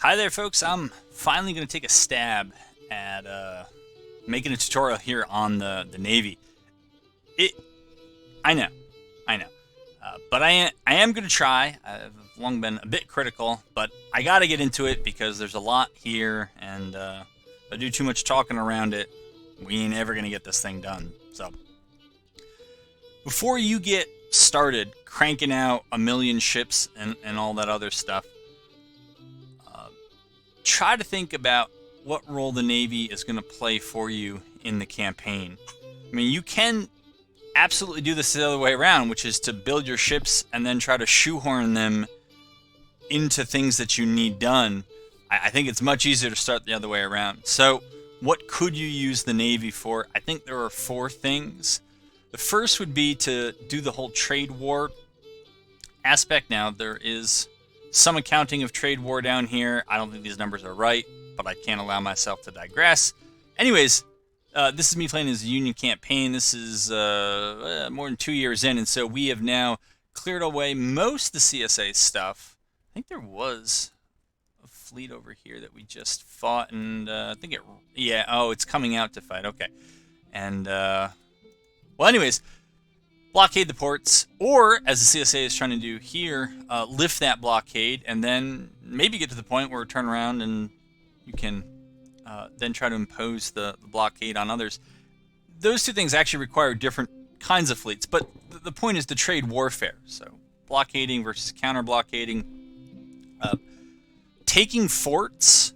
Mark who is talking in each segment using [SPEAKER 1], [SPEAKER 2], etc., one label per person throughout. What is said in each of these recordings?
[SPEAKER 1] Hi there, folks. I'm finally going to take a stab at making a tutorial here on the Navy. It, I know, I know, but I am going to try. I've long been a bit critical, but I got to get into it because there's a lot here, and if I do too much talking around it, we ain't ever going to get this thing done. So, before you get started cranking out a million ships and all that other stuff, try to think about what role the Navy is going to play for you in the campaign. I mean, you can absolutely do this the other way around, which is to build your ships and then try to shoehorn them into things that you need done. I think it's much easier to start the other way around. So, what could you use the Navy for? I think there are 4 things. The first would be to do the whole trade war aspect. Now, there is some accounting of trade war down here. I don't think these numbers are right, but I can't allow myself to digress. Anyways, this is me playing as a Union campaign. This is more than 2 years in, and so we have now cleared away most of the CSA stuff. I think there was a fleet over here that we just fought, and I think it's coming out to fight. Okay. And, well, anyways, blockade the ports, or, as the CSA is trying to do here, lift that blockade, and then maybe get to the point where we turn around and you can then try to impose the blockade on others. Those 2 things actually require different kinds of fleets, but the point is the trade warfare. So, blockading versus counter-blockading. Taking forts,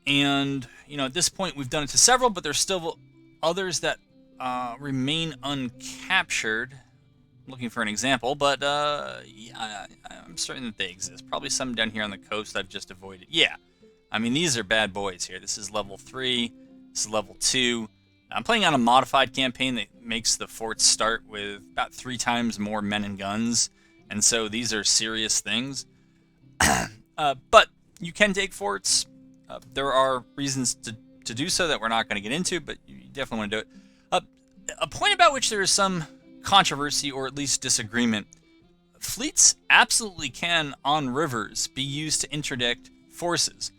[SPEAKER 1] and, at this point we've done it to several, but there's still others that remain uncaptured. I'm looking for an example, but yeah, I'm certain that they exist. Probably some down here on the coast I've just avoided. Yeah, I mean, these are bad boys here. This is level 3. This is level 2. I'm playing on a modified campaign that makes the forts start with about 3 times more men and guns, and so these are serious things. But you can take forts. There are reasons to do so that we're not going to get into, but you definitely want to do it. A point about which there is some controversy, or at least disagreement. Fleets absolutely can, on rivers, be used to interdict forces.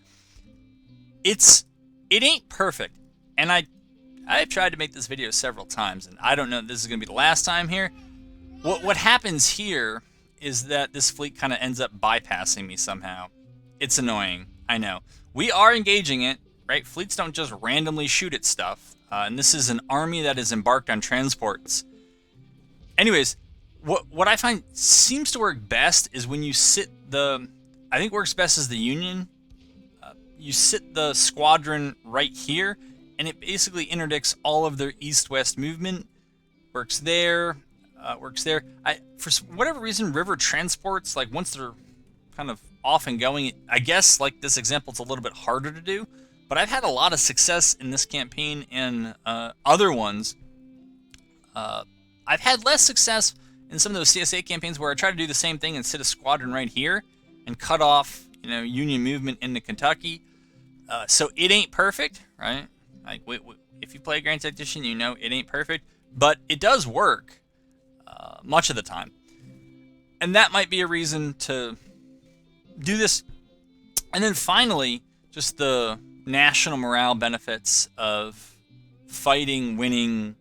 [SPEAKER 1] It ain't perfect, and I've tried to make this video several times, and I don't know if this is going to be the last time here. What happens here is that this fleet kind of ends up bypassing me somehow. It's annoying, I know. We are engaging it, right? Fleets don't just randomly shoot at stuff. And this is an army that is embarked on transports. Anyways, what I find seems to work best is when you sit I think works best is the Union. You sit the squadron right here, and it basically interdicts all of their east-west movement. Works there, works there. For whatever reason, river transports, like once they're kind of off and going, I guess, like this example, it's a little bit harder to do. But I've had a lot of success in this campaign and other ones. I've had less success in some of those CSA campaigns where I try to do the same thing and sit a squadron right here and cut off, Union movement into Kentucky. So it ain't perfect, right? Like, if you play Grand Tactician, you know it ain't perfect, but it does work much of the time. And that might be a reason to do this. And then finally, just the national morale benefits of fighting, winning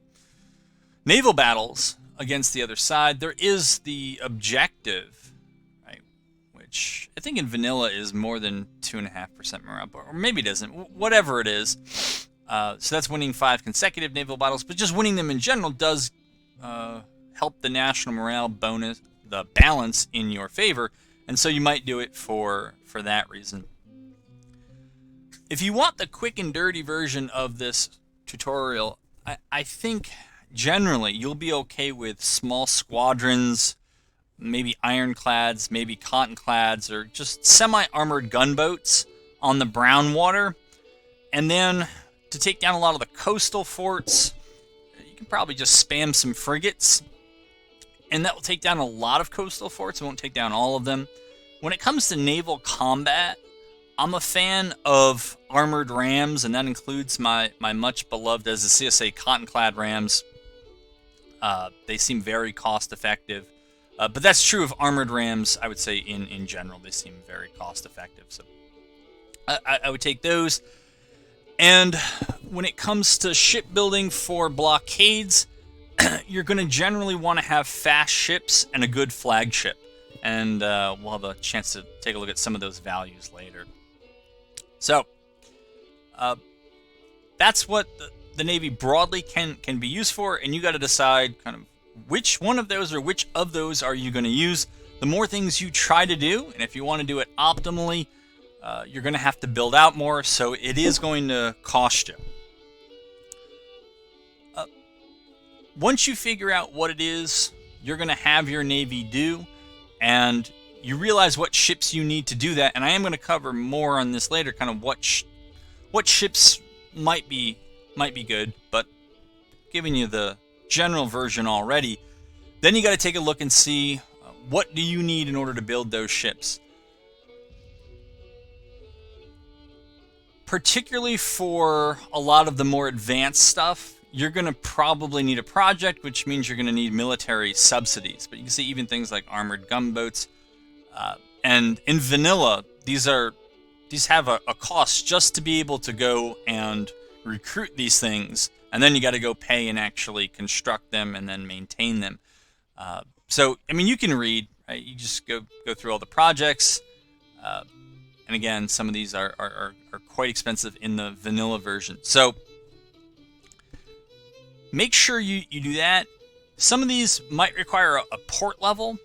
[SPEAKER 1] naval battles against the other side. There is the objective, right, which I think in vanilla is more than 2.5% morale, or maybe it isn't, whatever it is. So that's winning 5 consecutive naval battles, but just winning them in general does help the national morale bonus, the balance in your favor, and so you might do it for that reason. If you want the quick and dirty version of this tutorial, I think generally you'll be okay with small squadrons, maybe ironclads, maybe cottonclads, or just semi-armored gunboats on the brown water. And then to take down a lot of the coastal forts, you can probably just spam some frigates, and that will take down a lot of coastal forts. It won't take down all of them. When it comes to naval combat, I'm a fan of armored rams, and that includes my much beloved as a CSA cottonclad rams. They seem very cost effective. But that's true of armored rams, I would say, in general. They seem very cost effective. So I would take those. And when it comes to shipbuilding for blockades, you're going to generally want to have fast ships and a good flagship. And we'll have a chance to take a look at some of those values later. So, that's what the Navy broadly can be used for, and you got to decide kind of which one of those or which of those are you going to use. The more things you try to do, and if you want to do it optimally, you're going to have to build out more, so it is going to cost you. Once you figure out what it is you're going to have your Navy do, and you realize what ships you need to do that, and I am going to cover more on this later, kind of what ships might be good, but giving you the general version already, then you got to take a look and see what do you need in order to build those ships. Particularly for a lot of the more advanced stuff, you're going to probably need a project, which means you're going to need military subsidies. But you can see even things like armored gunboats. And in vanilla, these have a cost just to be able to go and recruit these things. And then you got to go pay and actually construct them and then maintain them. So, I mean, you can read, right? You just go through all the projects. And again, some of these are quite expensive in the vanilla version. So make sure you do that. Some of these might require a port level.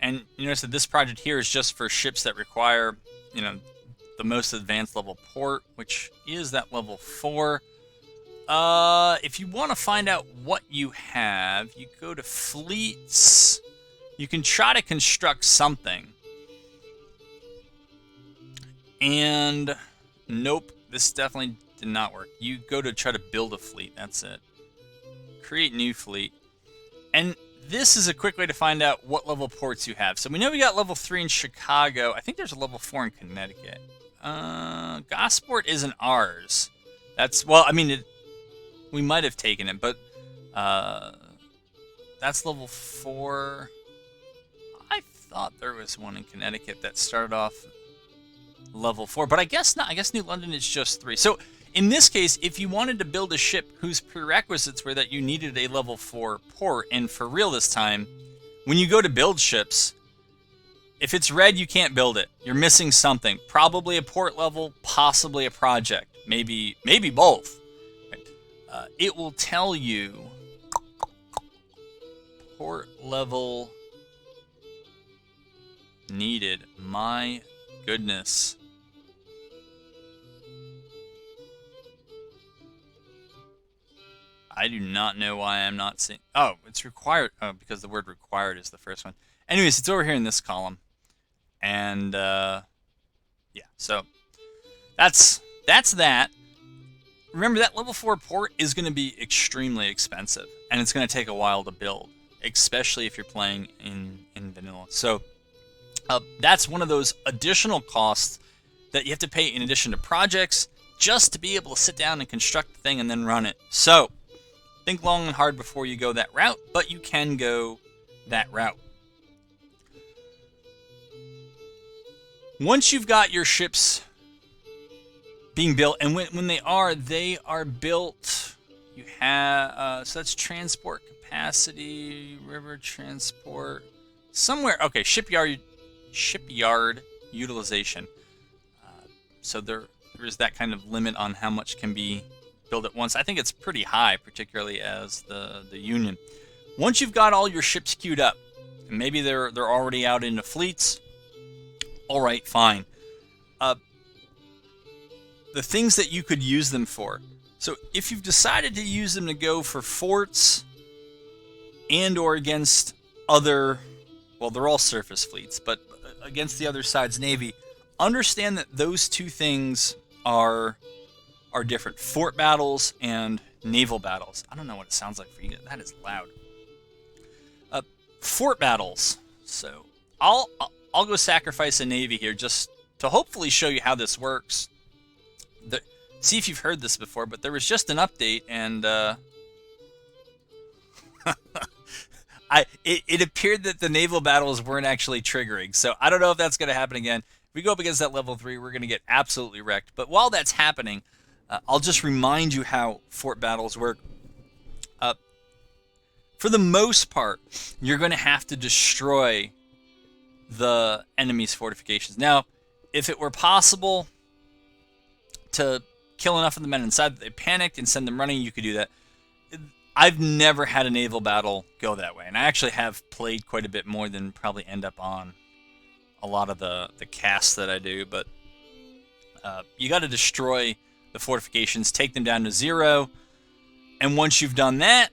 [SPEAKER 1] And you notice that this project here is just for ships that require, the most advanced level port, which is that level 4. If you want to find out what you have, you go to fleets. You can try to construct something. And nope, this definitely did not work. You go to try to build a fleet. That's it. Create new fleet. And this is a quick way to find out what level ports you have. So we know we got level 3 in Chicago. I think there's a level 4 in Connecticut. Gosport isn't ours. We might have taken it, but that's level 4. I thought there was one in Connecticut that started off level 4, but I guess not. I guess New London is just 3. So in this case, if you wanted to build a ship whose prerequisites were that you needed a level 4 port, and for real this time, when you go to build ships, if it's red, you can't build it. You're missing something. Probably a port level, possibly a project. Maybe both. It will tell you port level needed. My goodness. I do not know why I'm not seeing... Oh, it's required. Oh, because the word required is the first one. Anyways, it's over here in this column. And, yeah. So, that's that. Remember, that level 4 port is going to be extremely expensive. And it's going to take a while to build. Especially if you're playing in vanilla. So, that's one of those additional costs that you have to pay in addition to projects just to be able to sit down and construct the thing and then run it. So, think long and hard before you go that route, but you can go that route. Once you've got your ships being built, and when they are built, you have, so that's transport capacity, river transport, somewhere, okay, shipyard utilization. So there is that kind of limit on how much can be built at once. I think it's pretty high, particularly as the Union. Once you've got all your ships queued up, and maybe they're already out into fleets, all right, fine. The things that you could use them for. So if you've decided to use them to go for forts and or against other, well, they're all surface fleets, but against the other side's navy, understand that those two things are different. Fort battles and naval battles. I don't know what it sounds like for you. That is loud. Fort battles. So I'll go sacrifice a navy here just to hopefully show you how this works. See if you've heard this before, but there was just an update, and It appeared that the naval battles weren't actually triggering, so I don't know if that's going to happen again. If we go up against that level 3, we're going to get absolutely wrecked. But while that's happening, I'll just remind you how fort battles work. For the most part, you're going to have to destroy the enemy's fortifications. Now, if it were possible to kill enough of the men inside that they panicked and send them running, you could do that. I've never had a naval battle go that way, and I actually have played quite a bit more than probably end up on a lot of the casts that I do, but you got to destroy the fortifications, take them down to 0, and once you've done that,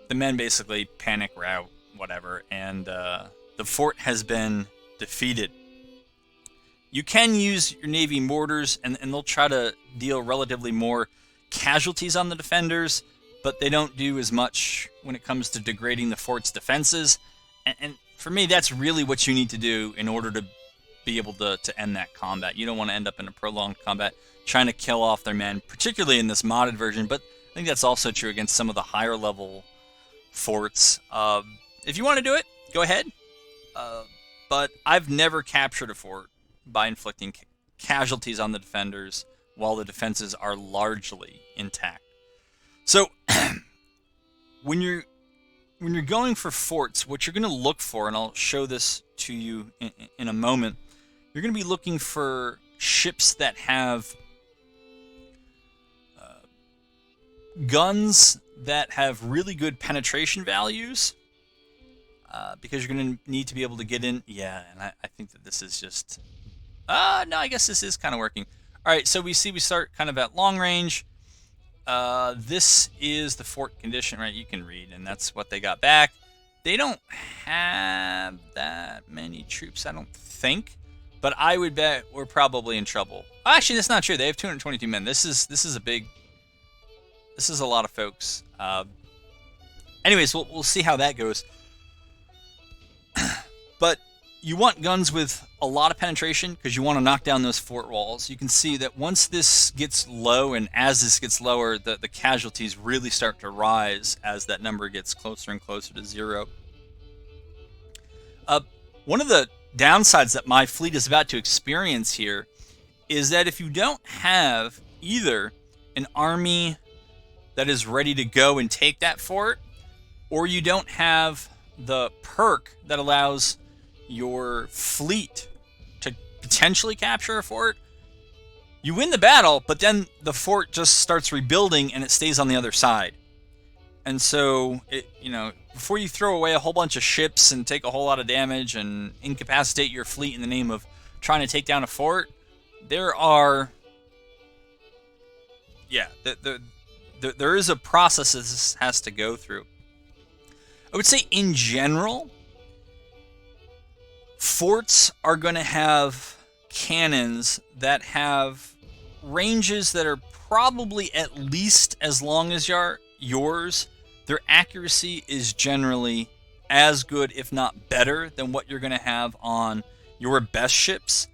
[SPEAKER 1] the men basically panic, rout, whatever, and the fort has been defeated. You can use your Navy mortars, and they'll try to deal relatively more casualties on the defenders, but they don't do as much when it comes to degrading the fort's defenses. And for me, that's really what you need to do in order to be able to end that combat. You don't want to end up in a prolonged combat trying to kill off their men, particularly in this modded version, but I think that's also true against some of the higher level forts. If you want to do it, go ahead. But I've never captured a fort by inflicting casualties on the defenders while the defenses are largely intact. So when you're going for forts, what you're going to look for, and I'll show this to you in a moment, you're going to be looking for ships that have guns that have really good penetration values, because you're going to need to be able to get in. Yeah, and I think that this is just... no, I guess this is kind of working. All right, so we start kind of at long range. This is the fort condition, right? You can read, and that's what they got back. They don't have that many troops, I don't think, but I would bet we're probably in trouble. Actually, that's not true. They have 222 men. This is a lot of folks. Anyways, we'll see how that goes. But you want guns with a lot of penetration because you want to knock down those fort walls. You can see that once this gets low, and as this gets lower, the casualties really start to rise as that number gets closer and closer to 0. One of the downsides that my fleet is about to experience here is that if you don't have either an army that is ready to go and take that fort, or you don't have the perk that allows your fleet to potentially capture a fort, you win the battle, but then the fort just starts rebuilding and it stays on the other side. And so, before you throw away a whole bunch of ships and take a whole lot of damage and incapacitate your fleet in the name of trying to take down a fort, there is a process this has to go through. I would say in general, forts are going to have cannons that have ranges that are probably at least as long as yours. Their accuracy is generally as good, if not better, than what you're going to have on your best ships.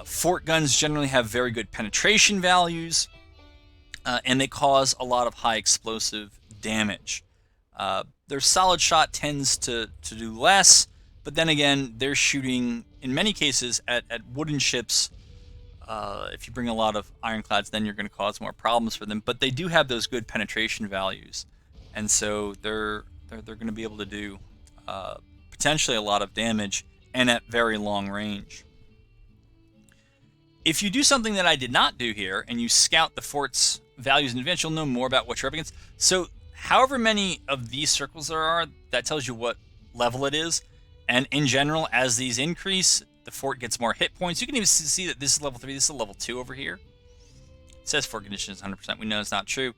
[SPEAKER 1] Fort guns generally have very good penetration values, and they cause a lot of high explosive damage. Their solid shot tends to do less, but then again, they're shooting, in many cases, at wooden ships. If you bring a lot of ironclads, then you're going to cause more problems for them. But they do have those good penetration values, and so they're going to be able to do potentially a lot of damage and at very long range. If you do something that I did not do here, and you scout the fort's values in advance, you'll know more about what you're up against. So however many of these circles there are, that tells you what level it is. And in general, as these increase, the fort gets more hit points. You can even see that this is level 3, this is level 2 over here. It says fort condition is 100%. We know it's not true.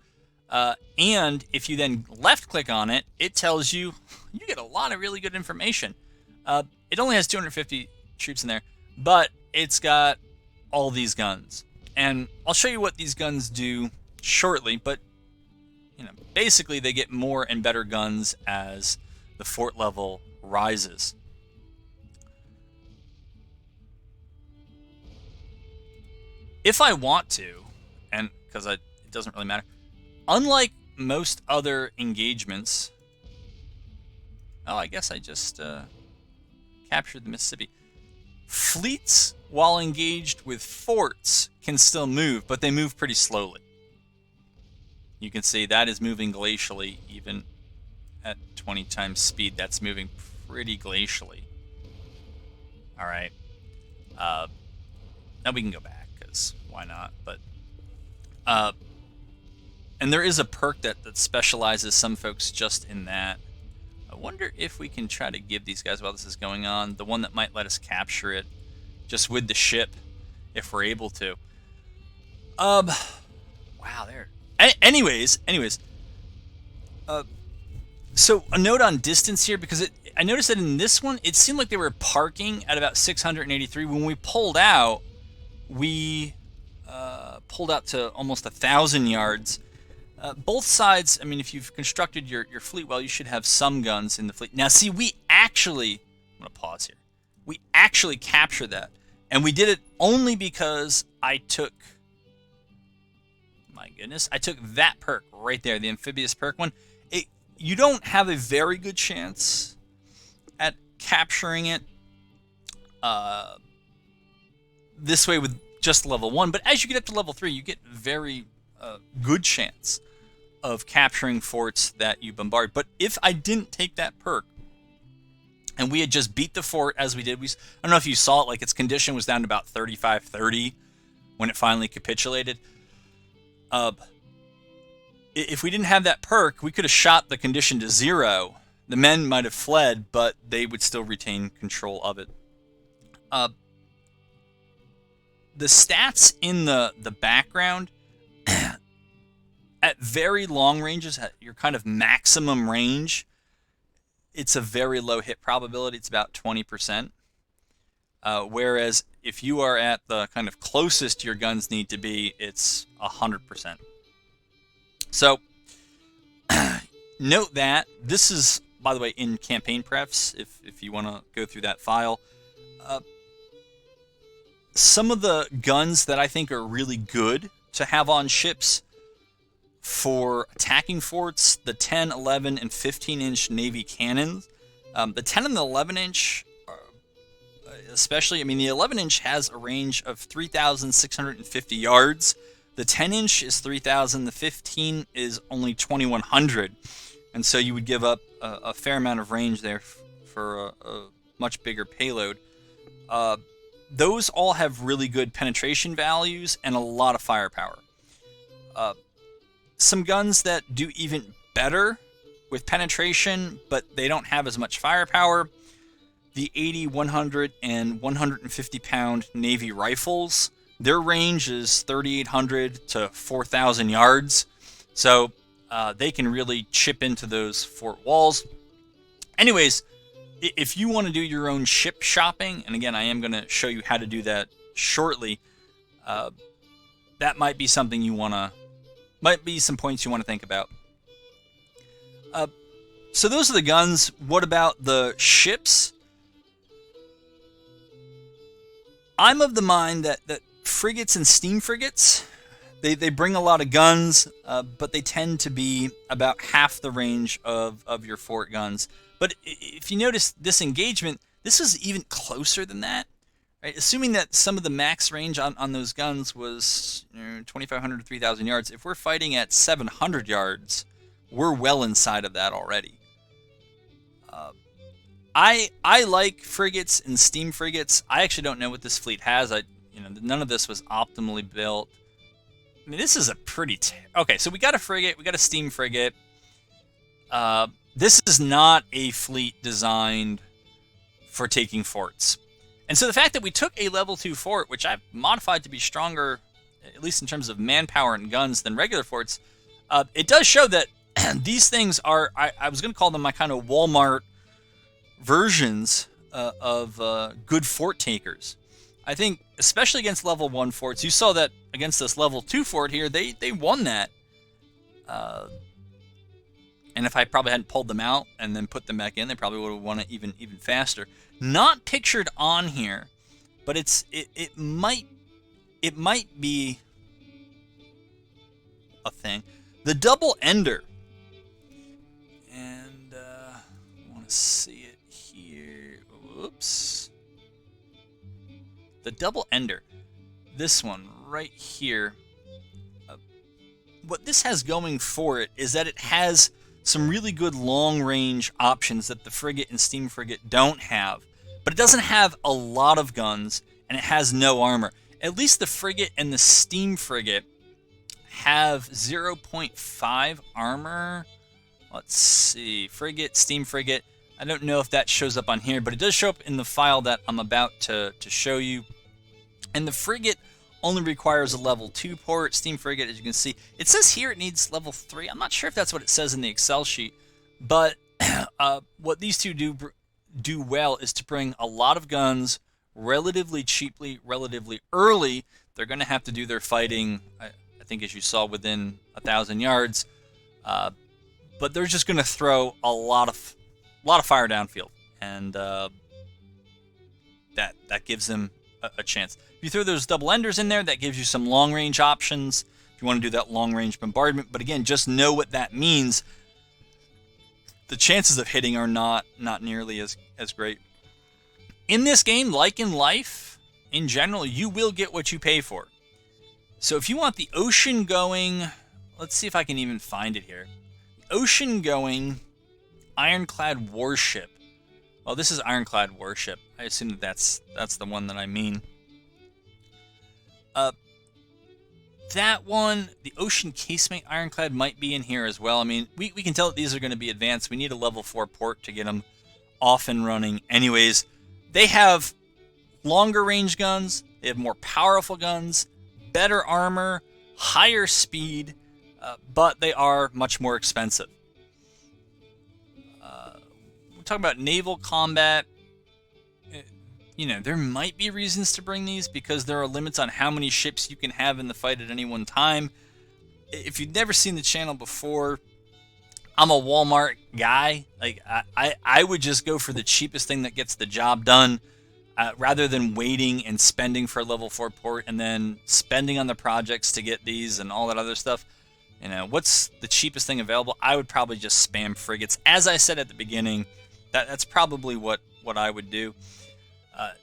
[SPEAKER 1] And if you then left-click on it, it tells you get a lot of really good information. It only has 250 troops in there, but it's got all these guns. And I'll show you what these guns do shortly, but basically they get more and better guns as the fort level rises. If I want to, and it doesn't really matter, unlike most other engagements, Oh, I guess I just captured the Mississippi. Fleets, while engaged with forts, can still move, but they move pretty slowly. You can see that is moving glacially, even at 20 times speed. That's moving pretty glacially. All right. Now we can go back, because why not? But and there is a perk that specializes some folks just in that. I wonder if we can try to give these guys, while this is going on, the one that might let us capture it just with the ship, if we're able to. Wow, there. Anyways. So a note on distance here, because I noticed that in this one, it seemed like they were parking at about 683. When we pulled out, we pulled out to almost 1,000 yards. Both sides, I mean, if you've constructed your fleet well, you should have some guns in the fleet. Now, see, I'm going to pause here. We actually captured that. And we did it only because I took that perk right there, the amphibious perk one. You don't have a very good chance at capturing it this way with just level 1. But as you get up to level 3, you get very good chance of capturing forts that you bombard. But if I didn't take that perk, and we had just beat the fort as we did, I don't know if you saw it, like its condition was down to about 35-30 when it finally capitulated. If we didn't have that perk, we could have shot the condition to 0. The men might have fled, but they would still retain control of it. The stats in the background, at very long ranges, at your kind of maximum range, it's a very low hit probability. It's about 20%. Whereas if you are at the kind of closest your guns need to be, it's 100%. So, note that. This is, by the way, in campaign prefs, if you want to go through that file. Some of the guns that I think are really good to have on ships for attacking forts, the 10, 11, and 15-inch Navy cannons. The 10 and the 11-inch, especially, I mean, the 11-inch has a range of 3,650 yards. The 10-inch is 3,000. The 15 is only 2,100. And so you would give up a fair amount of range there for a much bigger payload. Those all have really good penetration values and a lot of firepower. Some guns that do even better with penetration, but they don't have as much firepower. The 80, 100, and 150-pound Navy rifles. Their range is 3,800 to 4,000 yards, so they can really chip into those fort walls. Anyways, if you want to do your own ship shopping, and again, I am going to show you how to do that shortly, that might be something might be some points you want to think about. So those are the guns. What about the ships? I'm of the mind that frigates and steam frigates, they bring a lot of guns, but they tend to be about half the range of your fort guns. But if you notice this engagement, this is even closer than that. Right? Assuming that some of the max range on those guns was 2,500 to 3,000 yards, if we're fighting at 700 yards, we're well inside of that already. I like frigates and steam frigates. I actually don't know what this fleet has. None of this was optimally built. I mean, this is a pretty... Okay, so we got a frigate, we got a steam frigate. This is not a fleet designed for taking forts. And so the fact that we took a level 2 fort, which I've modified to be stronger, at least in terms of manpower and guns, than regular forts, it does show that these things are... I was going to call them my kind of Walmart versions of good fort takers. I think, especially against level 1 forts, you saw that against this level 2 fort here, they won that. And if I probably hadn't pulled them out and then put them back in, they probably would have won it even faster. Not pictured on here, but it might be a thing. The double ender. And I want Let's see it here. Whoops. The double ender. This one right here. What this has going for it is that it has some really good long-range options that the frigate and steam frigate don't have. But it doesn't have a lot of guns, and it has no armor. At least the frigate and the steam frigate have 0.5 armor. Let's see. Frigate, steam frigate. I don't know if that shows up on here, but it does show up in the file that I'm about to show you. And the frigate only requires a level 2 port. Steam frigate, as you can see, it says here it needs level 3. I'm not sure if that's what it says in the Excel sheet, but what these two do well is to bring a lot of guns relatively cheaply, relatively early. They're going to have to do their fighting, I think, as you saw, within 1,000 yards, but they're just going to throw a lot of fire downfield, and that gives them a chance. If you throw those double enders in there, that gives you some long-range options if you want to do that long-range bombardment. But again, just know what that means. The chances of hitting are not nearly as great. In this game, like in life, in general, you will get what you pay for. So if you want the ocean-going, let's see if I can even find it here. Ocean-going ironclad warship. Well, this is ironclad warship. I assume that's the one that I mean. That one, the ocean casemate ironclad, might be in here as well. I mean, we can tell that these are going to be advanced. We need a level 4 port to get them off and running. Anyways, they have longer range guns. They have more powerful guns, better armor, higher speed, but they are much more expensive. We're talking about naval combat. You know, there might be reasons to bring these because there are limits on how many ships you can have in the fight at any one time. If you've never seen the channel before, I'm a Walmart guy. Like, I would just go for the cheapest thing that gets the job done, rather than waiting and spending for a level 4 port and then spending on the projects to get these and all that other stuff. You know, what's the cheapest thing available? I would probably just spam frigates. As I said at the beginning, that's probably what I would do.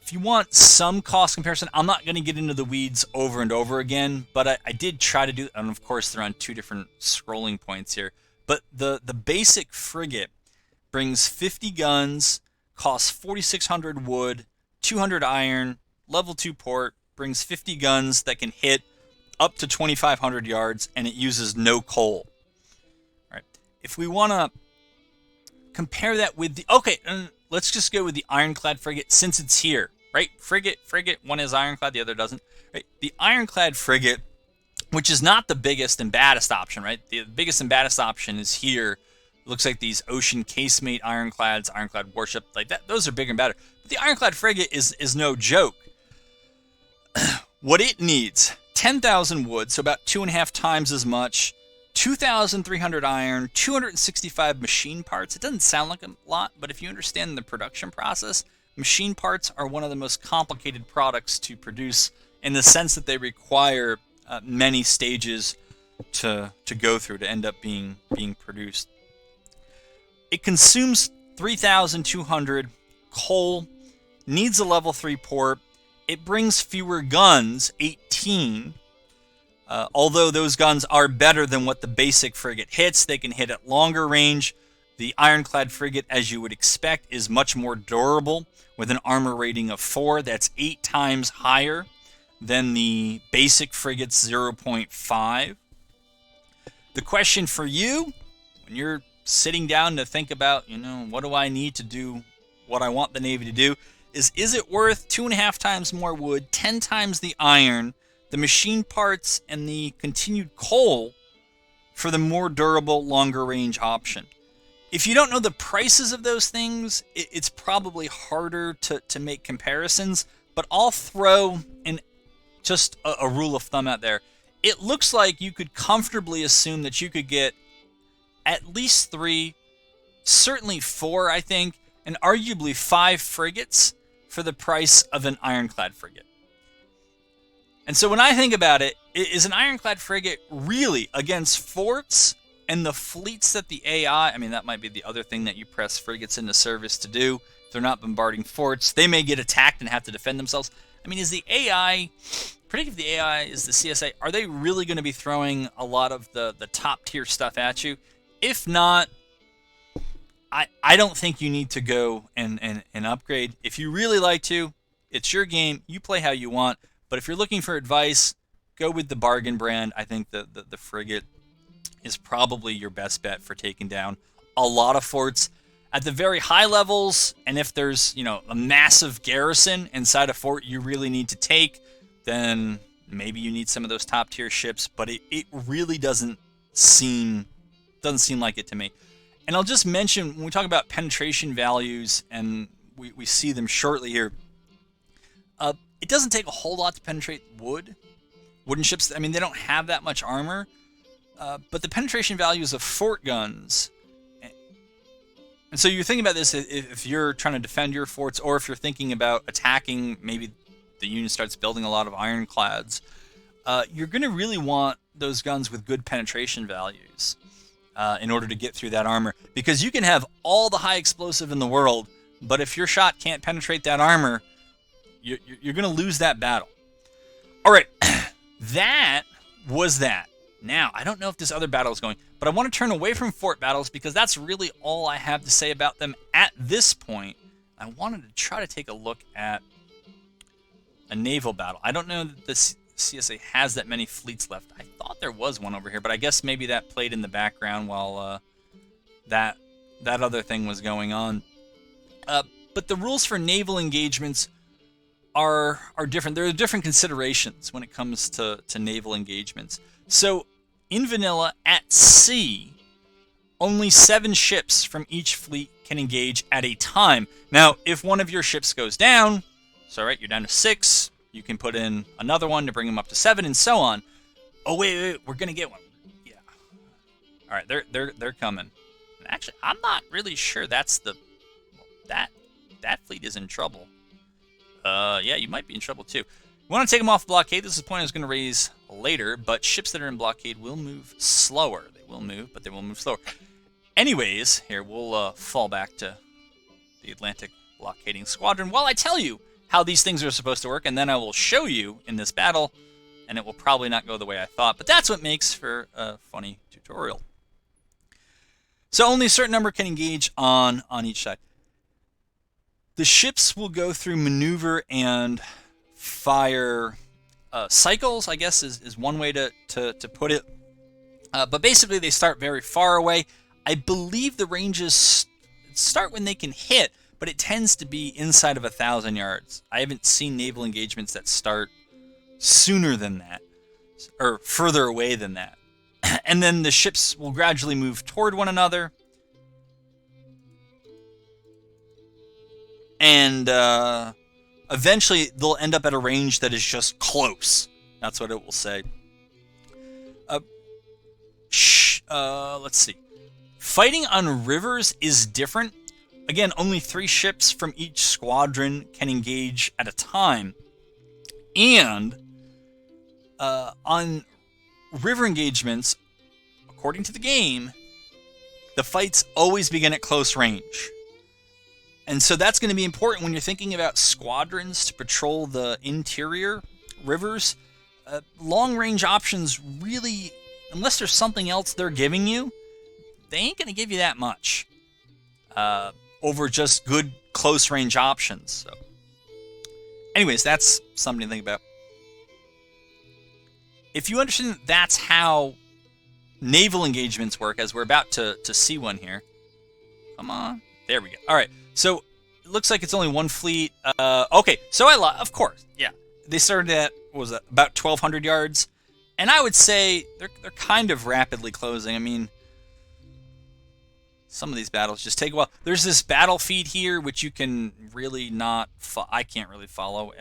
[SPEAKER 1] If you want some cost comparison, I'm not going to get into the weeds over and over again, but I did try to do, and of course they're on 2 different scrolling points here. But the basic frigate brings 50 guns, costs 4,600 wood, 200 iron, level 2 port, brings 50 guns that can hit up to 2,500 yards, and it uses no coal. All right. If we want to compare that with the... Okay, let's just go with the ironclad frigate since it's here, right? Frigate, one is ironclad, the other doesn't. Right? The ironclad frigate, which is not the biggest and baddest option, right? The biggest and baddest option is here. It looks like these ocean casemate ironclads, ironclad warship, like that. Those are bigger and better. But the ironclad frigate is no joke. What it needs, 10,000 wood, so about 2.5 times as much, 2,300 iron, 265 machine parts. It doesn't sound like a lot, but if you understand the production process, machine parts are one of the most complicated products to produce in the sense that they require many stages to go through to end up being produced. It consumes 3,200 coal, needs a level 3 port. It brings fewer guns, 18. Although those guns are better than what the basic frigate hits, they can hit at longer range. The ironclad frigate, as you would expect, is much more durable with an armor rating of 4. That's 8 times higher than the basic frigate's 0.5. The question for you, when you're sitting down to think about, you know, what do I need to do what I want the Navy to do, is it worth 2.5 times more wood, 10 times the iron, the machine parts, and the continued coal for the more durable, longer range option? If you don't know the prices of those things, it's probably harder to make comparisons, but I'll throw in just a rule of thumb out there. It looks like you could comfortably assume that you could get at least 3, certainly 4, I think, and arguably 5 frigates for the price of an ironclad frigate. And so when I think about it, is an ironclad frigate really against forts And the fleets that the AI, I mean, that might be the other thing that you press frigates into service to do. If they're not bombarding forts, they may get attacked and have to defend themselves. I mean, is the AI, particularly if the AI is the CSA, are they really going to be throwing a lot of the top tier stuff at you? If not, I don't think you need to go and upgrade. If you really like to, it's your game. You play how you want. But if you're looking for advice, go with the bargain brand. I think the frigate is probably your best bet for taking down a lot of forts at the very high levels. And if there's, a massive garrison inside a fort you really need to take, then maybe you need some of those top tier ships. But it really doesn't seem like it to me. And I'll just mention, when we talk about penetration values, and we see them shortly here, it doesn't take a whole lot to penetrate wooden ships. I mean, they don't have that much armor, but the penetration values of fort guns. And so you're thinking about this if you're trying to defend your forts, or if you're thinking about attacking, maybe the Union starts building a lot of ironclads, you're going to really want those guns with good penetration values in order to get through that armor. Because you can have all the high explosive in the world, but if your shot can't penetrate that armor, you're going to lose that battle. All right, that was that. Now, I don't know if this other battle is going, but I want to turn away from fort battles because that's really all I have to say about them at this point. I wanted to try to take a look at a naval battle. I don't know that the CSA has that many fleets left. I thought there was one over here, but I guess maybe that played in the background while that other thing was going on. But the rules for naval engagements are different. There are different considerations when it comes to naval engagements. So in vanilla, at sea, only 7 ships from each fleet can engage at a time. Now, if one of your ships goes down, so right, you're down to 6, you can put in another one to bring them up to 7, and so on. Oh wait, we're gonna get one. Yeah. All right, they're coming. Actually, I'm not really sure that's that fleet is in trouble. Yeah, you might be in trouble too. We want to take them off blockade. This is a point I was going to raise later, but ships that are in blockade will move slower. They will move, but they will move slower. Anyways, here, we'll fall back to the Atlantic blockading squadron while I tell you how these things are supposed to work, and then I will show you in this battle, and it will probably not go the way I thought, but that's what makes for a funny tutorial. So only a certain number can engage on each side. The ships will go through maneuver and fire cycles, I guess is one way to put it. But basically, they start very far away. I believe the ranges start when they can hit, but it tends to be inside of 1,000 yards. I haven't seen naval engagements that start sooner than that, or further away than that. And then the ships will gradually move toward one another. And eventually, they'll end up at a range that is just close. That's what it will say. Let's see. Fighting on rivers is different. Again, only 3 ships from each squadron can engage at a time. And on river engagements, according to the game, the fights always begin at close range. And so that's going to be important when you're thinking about squadrons to patrol the interior rivers. Long-range options really, unless there's something else they're giving you, they ain't going to give you that much over just good close-range options. So, anyways, that's something to think about. If you understand that's how naval engagements work, as we're about to see one here. Come on. There we go. All right. So it looks like it's only 1 fleet. Okay, so of course, yeah. They started at, what was that, about 1,200 yards, and I would say they're kind of rapidly closing. I mean, some of these battles just take a while. There's this battle feed here, which you can really not. I can't really follow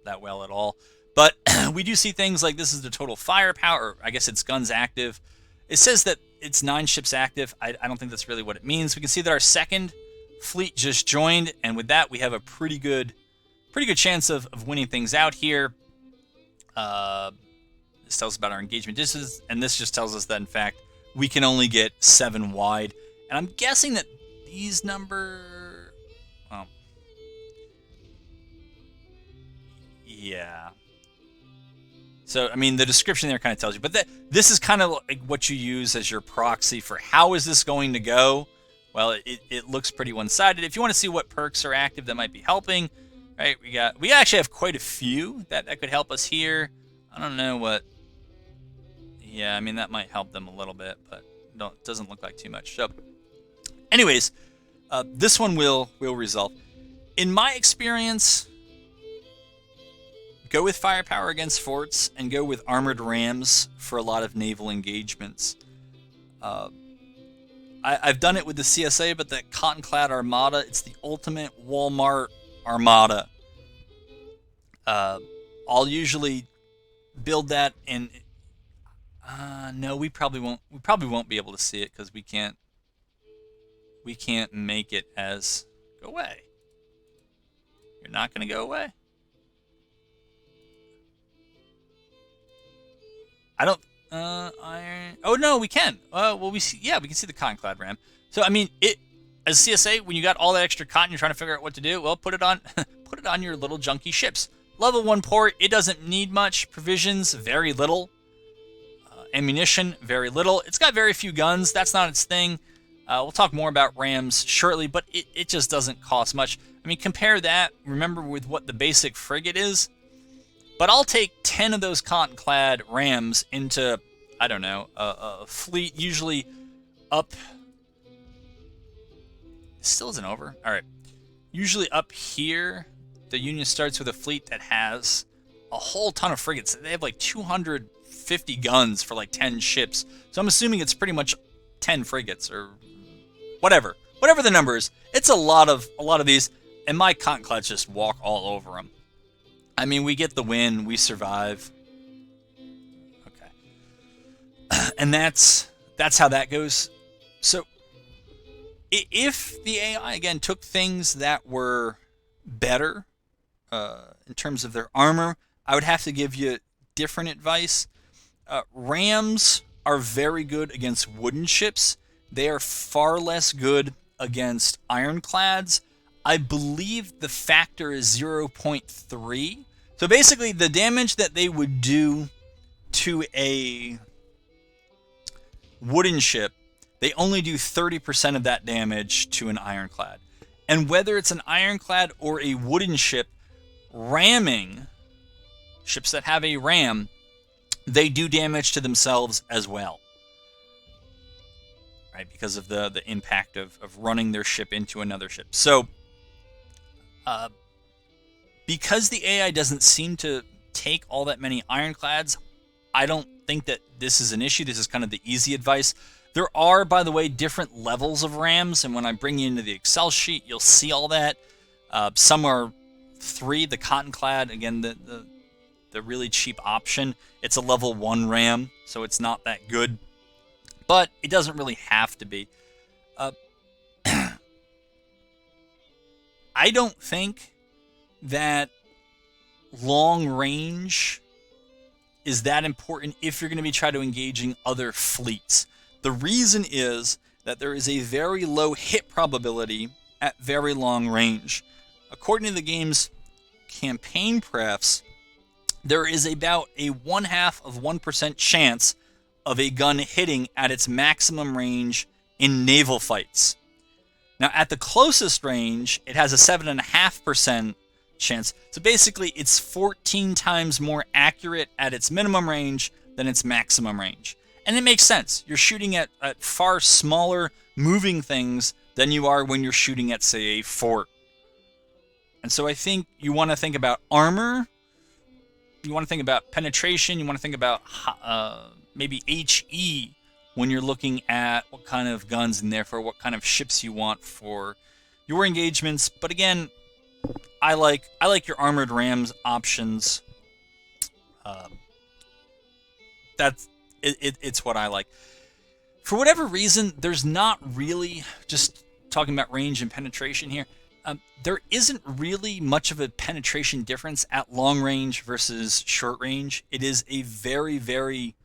[SPEAKER 1] that well at all. But we do see things like this is the total firepower. Or I guess it's guns active. It says that it's 9 ships active. I don't think that's really what it means. We can see that our second fleet just joined, and with that we have a pretty good chance of winning things out here. This tells us about our engagement distance, and this just tells us that in fact we can only get 7 wide. And I'm guessing that these well, yeah. So, I mean, the description there kind of tells you. But this is kind of like what you use as your proxy for how is this going to go. Well, it looks pretty one-sided. If you want to see what perks are active that might be helping, right? We actually have quite a few that could help us here. I don't know what. Yeah, I mean, that might help them a little bit, but doesn't look like too much. So, anyways, this one will resolve. In my experience, go with firepower against forts and go with armored rams for a lot of naval engagements. I've done it with the CSA, but the Cotton-clad Armada, it's the ultimate Walmart Armada. I'll usually build that, and no, we probably won't. We probably won't be able to see it because we can't make it as go away. You're not going to go away. I don't. Iron. Oh no, we can. Well, we see. Yeah, we can see the cotton-clad ram. So I mean, as CSA, when you got all that extra cotton, you're trying to figure out what to do. Well, put it on, put it on your little junky ships. Level 1 port. It doesn't need much provisions. Very little. Ammunition. Very little. It's got very few guns. That's not its thing. We'll talk more about rams shortly, but it just doesn't cost much. I mean, compare that. Remember with what the basic frigate is. But I'll take 10 of those cotton-clad rams into, I don't know, a fleet usually up. It still isn't over. All right. Usually up here, the Union starts with a fleet that has a whole ton of frigates. They have like 250 guns for like 10 ships. So I'm assuming it's pretty much 10 frigates or whatever. Whatever the number is. It's a lot of these, and my cotton-clads just walk all over them. I mean, we get the win, we survive. Okay. And that's how that goes. So, if the AI, again, took things that were better in terms of their armor, I would have to give you different advice. Rams are very good against wooden ships. They are far less good against ironclads. I believe the factor is 0.3. So basically, the damage that they would do to a wooden ship, they only do 30% of that damage to an ironclad. And whether it's an ironclad or a wooden ship, ramming, ships that have a ram, they do damage to themselves as well. Right? Because of the impact of running their ship into another ship. So, because the AI doesn't seem to take all that many ironclads, I don't think that this is an issue. This is kind of the easy advice. There are, by the way, different levels of rams, and when I bring you into the Excel sheet, you'll see all that. Some are 3, the cotton-clad, again, the really cheap option. It's a level 1 ram, so it's not that good, but it doesn't really have to be. I don't think that long range is that important if you're going to be trying to engaging other fleets. The reason is that there is a very low hit probability at very long range. According to the game's campaign prefs, there is about a 0.5% chance of a gun hitting at its maximum range in naval fights. Now, at the closest range, it has a 7.5% chance. So basically, it's 14 times more accurate at its minimum range than its maximum range. And it makes sense. You're shooting at far smaller moving things than you are when you're shooting at, say, a fort. And so I think you want to think about armor. You want to think about penetration. You want to think about maybe HE when you're looking at what kind of guns and therefore what kind of ships you want for your engagements. But again, I like your armored rams options. It's what I like. For whatever reason, there's not really, just talking about range and penetration here, there isn't really much of a penetration difference at long range versus short range. It is a very, very,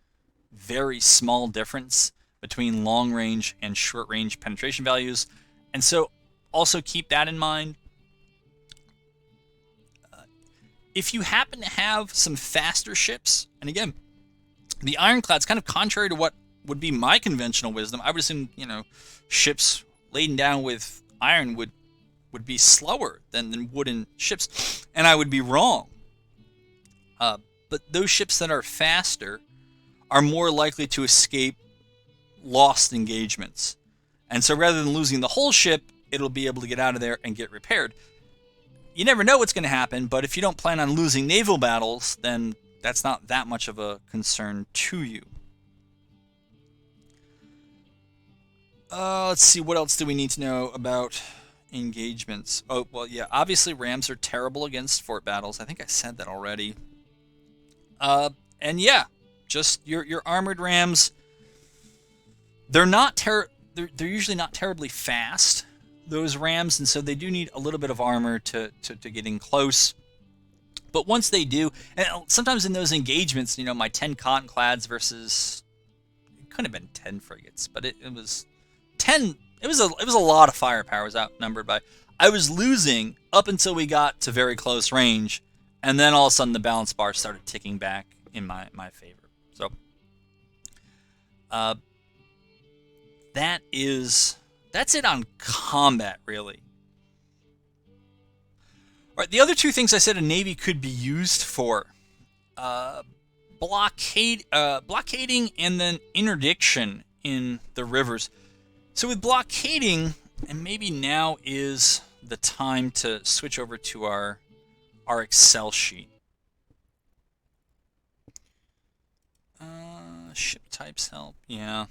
[SPEAKER 1] very small difference between long range and short range penetration values. And so also keep that in mind. If you happen to have some faster ships, and again, the ironclad's kind of contrary to what would be my conventional wisdom. I would assume, ships laden down with iron would be slower than wooden ships, and I would be wrong. But those ships that are faster are more likely to escape lost engagements. And so rather than losing the whole ship, it'll be able to get out of there and get repaired. You never know what's going to happen, but if you don't plan on losing naval battles, then that's not that much of a concern to you. Let's see, what else do we need to know about engagements? Oh, well, yeah, obviously rams are terrible against fort battles. I think I said that already. And yeah, just your armored rams. They're usually not terribly fast, those rams, and so they do need a little bit of armor to get in close. But once they do, and sometimes in those engagements, my 10 cottonclads versus, it couldn't have been 10 frigates, but it was 10. It was a lot of firepower. Was outnumbered by. I was losing up until we got to very close range, and then all of a sudden the balance bar started ticking back in my favor. So that's it on combat, really. All right, the other two things I said a navy could be used for: blockading and then interdiction in the rivers. So with blockading, and maybe now is the time to switch over to our Excel sheet. Ship types help, yeah. All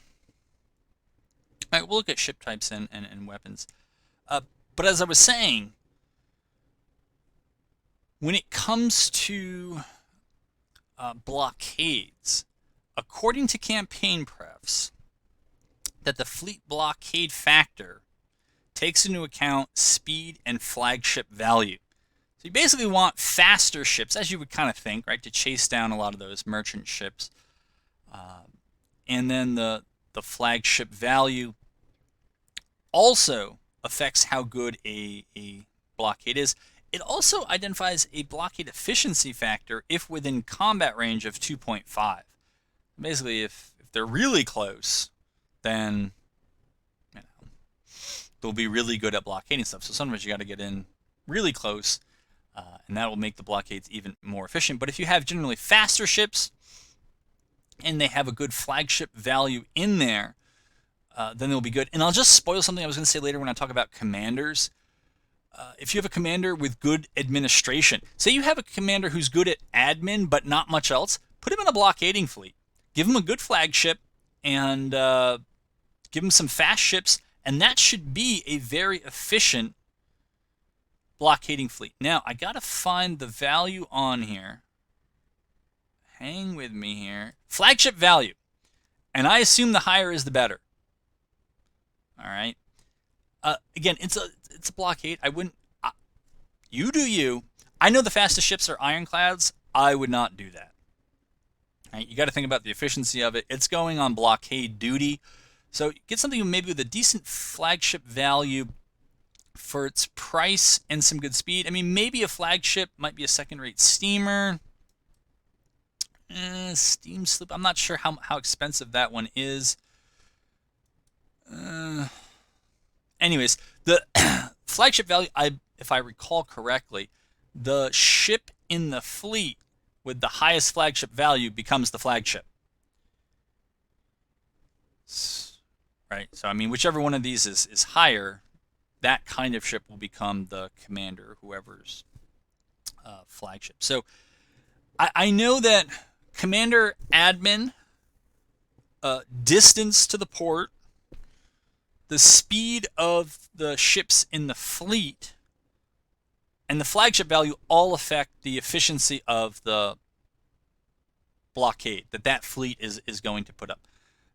[SPEAKER 1] right, we'll look at ship types and weapons. But as I was saying, when it comes to blockades, according to campaign prefs, that the fleet blockade factor takes into account speed and flagship value. So you basically want faster ships, as you would kind of think, right, to chase down a lot of those merchant ships. And then the flagship value also affects how good a blockade is. It also identifies a blockade efficiency factor if within combat range of 2.5. Basically, if they're really close, then they'll be really good at blockading stuff. So sometimes you got to get in really close, and that will make the blockades even more efficient. But if you have generally faster ships and they have a good flagship value in there, then they'll be good. And I'll just spoil something I was going to say later when I talk about commanders. If you have a commander with good administration, say you have a commander who's good at admin but not much else, put him in a blockading fleet. Give him a good flagship and give him some fast ships, and that should be a very efficient blockading fleet. Now, I got to find the value on here. Hang with me here. Flagship value. And I assume the higher is the better. All right. Again, it's a blockade. I wouldn't. You do you. I know the fastest ships are ironclads. I would not do that. All right, you got to think about the efficiency of it. It's going on blockade duty, so get something maybe with a decent flagship value for its price and some good speed. I mean, maybe a flagship might be a second-rate steamer. Steam sloop. I'm not sure how expensive that one is. Anyways, the flagship value, if I recall correctly, the ship in the fleet with the highest flagship value becomes the flagship. Right? So, I mean, whichever one of these is higher, that kind of ship will become the commander, whoever's flagship. So, I know that commander admin, distance to the port, the speed of the ships in the fleet, and the flagship value all affect the efficiency of the blockade that fleet is going to put up.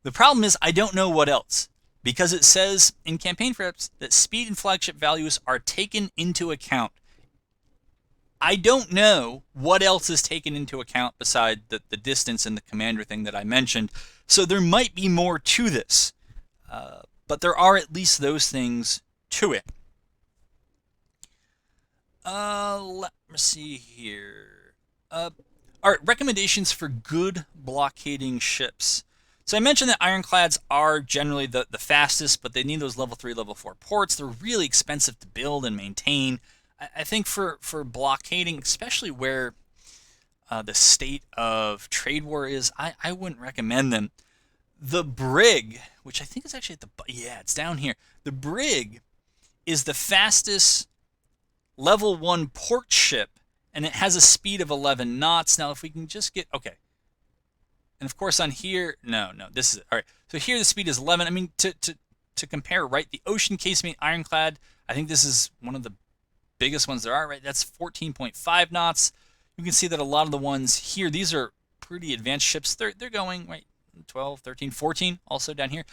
[SPEAKER 1] The problem is I don't know what else, because it says in campaign preps that speed and flagship values are taken into account. I don't know what else is taken into account beside the distance and the commander thing that I mentioned. So there might be more to this, but there are at least those things to it. Let me see here. All right, recommendations for good blockading ships. So I mentioned that ironclads are generally the fastest, but they need those level 3, level 4 ports. They're really expensive to build and maintain. I think for blockading, especially where the state of trade war is, I wouldn't recommend them. The brig, which I think is actually at the, yeah, it's down here. The brig is the fastest level 1 port ship, and it has a speed of 11 knots. Now, if we can just get, okay. And of course on here, no, this is it. All right. So here the speed is 11. I mean, to compare, right, the ocean casemate ironclad, I think this is one of the biggest ones there are, right? That's 14.5 knots. You can see that a lot of the ones here, these are pretty advanced ships. They're going, right, 12, 13, 14 also down here.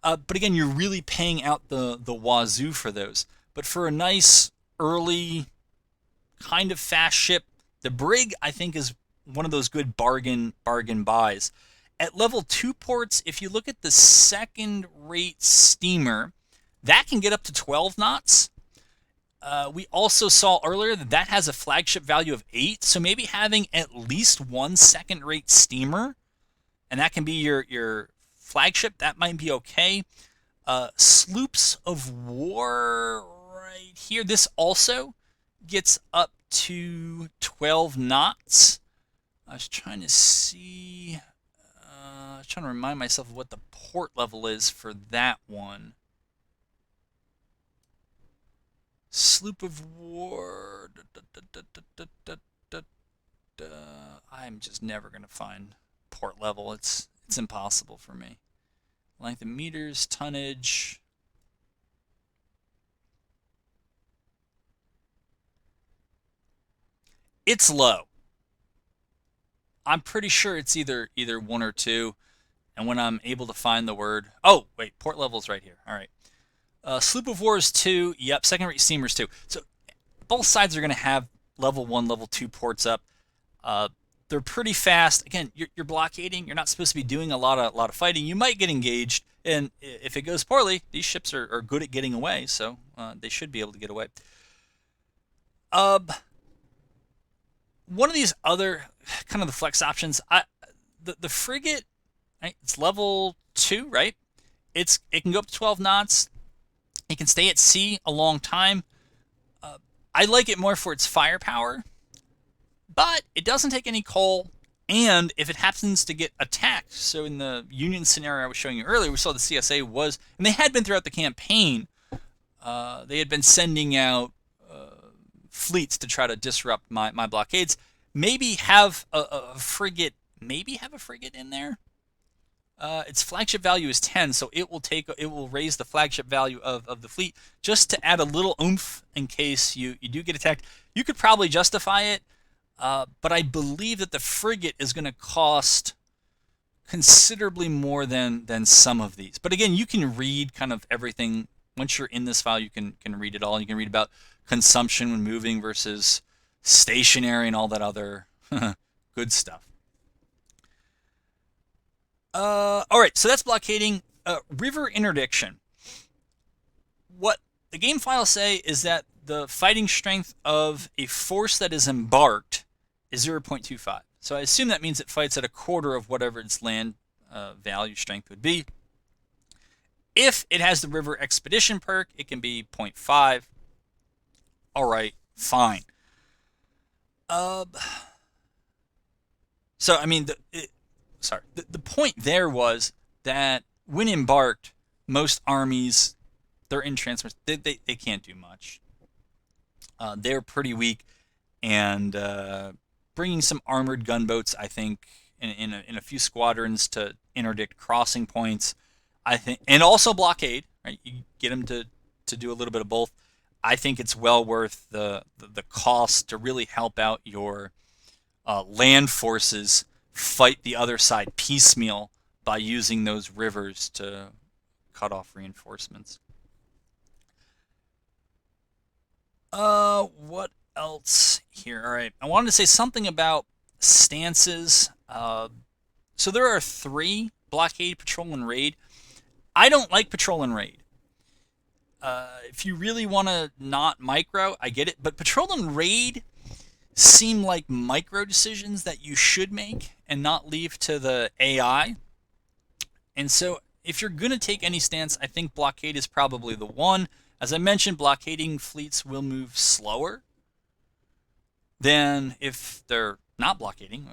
[SPEAKER 1] But again, you're really paying out the wazoo for those. But for a nice early kind of fast ship, the brig, I think, is one of those good bargain buys. At level 2 ports, if you look at the second rate steamer, that can get up to 12 knots. We also saw earlier that that has a flagship value of 8, so maybe having at least one second rate steamer, and that can be your flagship, that might be okay. Sloops of war right here, this also gets up to 12 knots. I was trying to see, I was trying to remind myself of what the port level is for that one. Sloop of war. I'm just never going to find port level. It's impossible for me. Length of meters, tonnage. It's low. I'm pretty sure it's either 1 or 2. And when I'm able to find the word, oh wait, port level's right here. All right. Sloop of war is 2. Yep, second rate steamers 2. So both sides are going to have level 1, level 2 ports up. They're pretty fast. Again, you're blockading. You're not supposed to be doing a lot of fighting. You might get engaged, and if it goes poorly, these ships are good at getting away, so they should be able to get away. One of these other kind of the flex options, the frigate, right, it's level 2, right? It can go up to 12 knots. It can stay at sea a long time. I like it more for its firepower, but it doesn't take any coal, and if it happens to get attacked, so in the Union scenario I was showing you earlier, we saw the CSA was, and they had been throughout the campaign, they had been sending out fleets to try to disrupt my blockades. Maybe have a frigate, in there. Its flagship value is 10, so it will raise the flagship value of the fleet just to add a little oomph in case you do get attacked. You could probably justify it, but I believe that the frigate is going to cost considerably more than some of these. But again, you can read kind of everything. Once you're in this file, you can read it all. You can read about consumption when moving versus stationary and all that other good stuff. All right, so that's blockading. River interdiction. What the game files say is that the fighting strength of a force that is embarked is 0.25. So I assume that means it fights at a quarter of whatever its land value strength would be. If it has the river expedition perk, it can be 0.5. All right, fine. So I mean, the point there was that when embarked, most armies, they're in transfers. They can't do much. They're pretty weak, and bringing some armored gunboats, I think, in a few squadrons to interdict crossing points, I think, and also blockade. Right, you get them to do a little bit of both. I think it's well worth the cost to really help out your land forces fight the other side piecemeal by using those rivers to cut off reinforcements. What else here? All right, I wanted to say something about stances. So there are 3 blockade, patrol, and raid. I don't like patrol and raid. If you really want to not micro, I get it. But patrol and raid seem like micro decisions that you should make and not leave to the AI. And so if you're going to take any stance, I think blockade is probably the one. As I mentioned, blockading fleets will move slower than if they're not blockading.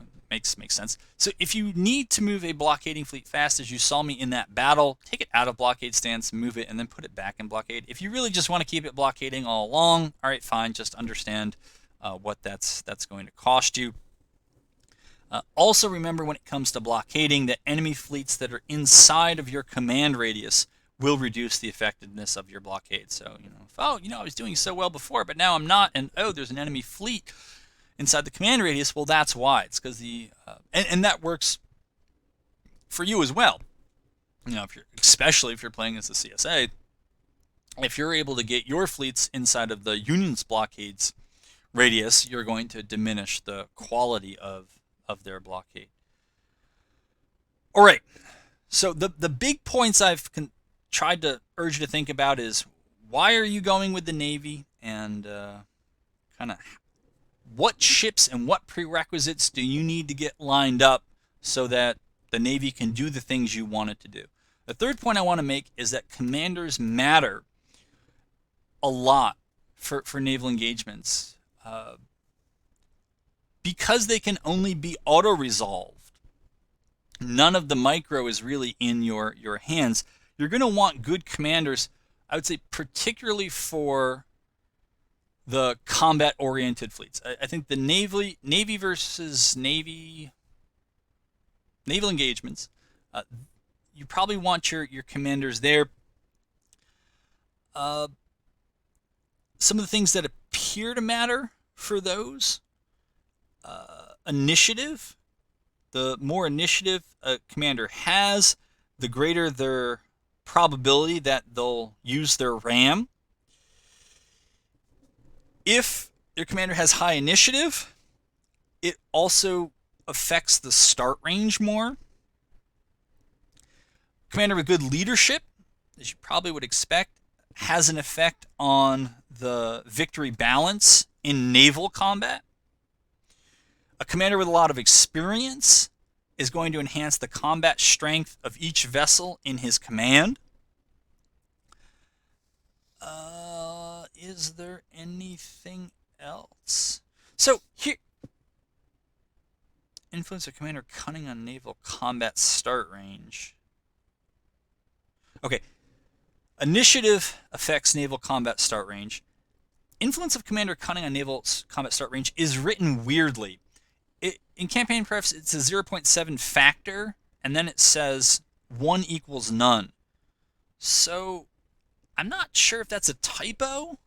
[SPEAKER 1] Makes sense. So if you need to move a blockading fleet fast, as you saw me in that battle, take it out of blockade stance, move it, and then put it back in blockade. If you really just want to keep it blockading all along, all right, fine. Just understand what that's going to cost you. Also remember, when it comes to blockading, that enemy fleets that are inside of your command radius will reduce the effectiveness of your blockade. So, if, I was doing so well before, but now I'm not, and there's an enemy fleet inside the command radius, well, that's why. It's because and that works for you as well. Especially if you're playing as a CSA, if you're able to get your fleets inside of the Union's blockades radius, you're going to diminish the quality of their blockade. All right. So the big points I've tried to urge you to think about is, why are you going with the Navy, and kind of what ships and what prerequisites do you need to get lined up so that the Navy can do the things you want it to do. The third point I want to make is that commanders matter a lot for naval engagements. Because they can only be auto-resolved, none of the micro is really in your hands. You're going to want good commanders, I would say, particularly for the combat-oriented fleets. I think the Navy versus naval engagements, you probably want your commanders there. Some of the things that appear to matter for those, initiative. The more initiative a commander has, the greater their probability that they'll use their RAM. If your commander has high initiative, it also affects the start range more. Commander with good leadership, as you probably would expect, has an effect on the victory balance in naval combat. A commander with a lot of experience is going to enhance the combat strength of each vessel in his command. Is there anything else? So here, influence of commander cunning on naval combat start range. Okay, initiative affects naval combat start range. Influence of commander cunning on naval combat start range is written weirdly. In campaign prefs, it's a 0.7 factor, and then it says 1 equals none. So I'm not sure if that's a typo.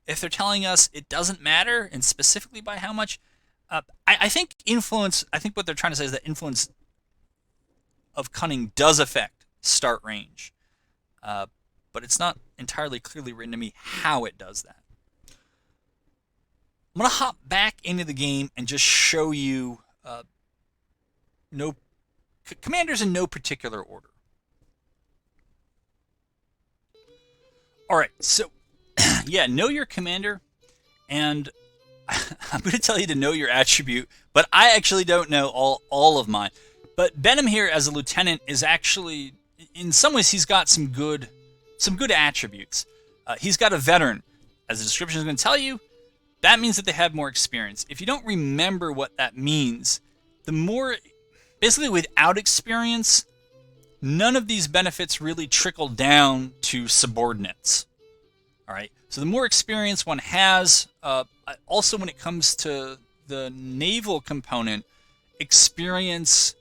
[SPEAKER 1] If they're telling us it doesn't matter, and specifically by how much, I think influence. I think what they're trying to say is that influence of cunning does affect start range, but it's not entirely clearly written to me how it does that. I'm going to hop back into the game and just show you commanders in no particular order. All right, so yeah, know your commander, and I'm going to tell you to know your attribute, but I actually don't know all of mine. But Benham here as a lieutenant is actually, in some ways, he's got some good attributes. He's got a veteran. As the description is going to tell you, that means that they have more experience. If you don't remember what that means, basically without experience, none of these benefits really trickle down to subordinates. All right. So the more experience one has, also when it comes to the naval component, experience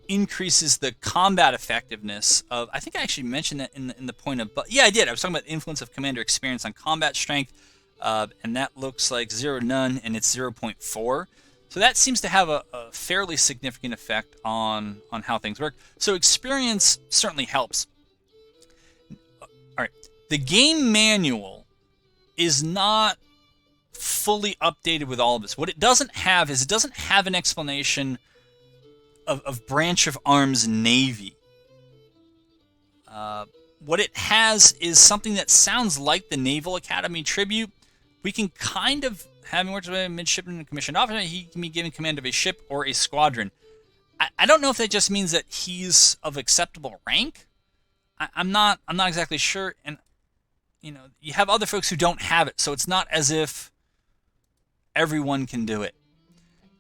[SPEAKER 1] increases the combat effectiveness of. I think I actually mentioned that in the point of. But yeah, I did. I was talking about the influence of commander experience on combat strength, and that looks like 0 none, and it's 0.4. So that seems to have a fairly significant effect on how things work. So experience certainly helps. All right. The game manual is not fully updated with all of this. What it doesn't have an explanation of branch of arms Navy. What it has is something that sounds like the Naval Academy tribute. We can kind of have him work as a midshipman and commissioned officer. He can be given command of a ship or a squadron. I don't know if that just means that he's of acceptable rank. I'm not exactly sure. And you have other folks who don't have it, so it's not as if everyone can do it.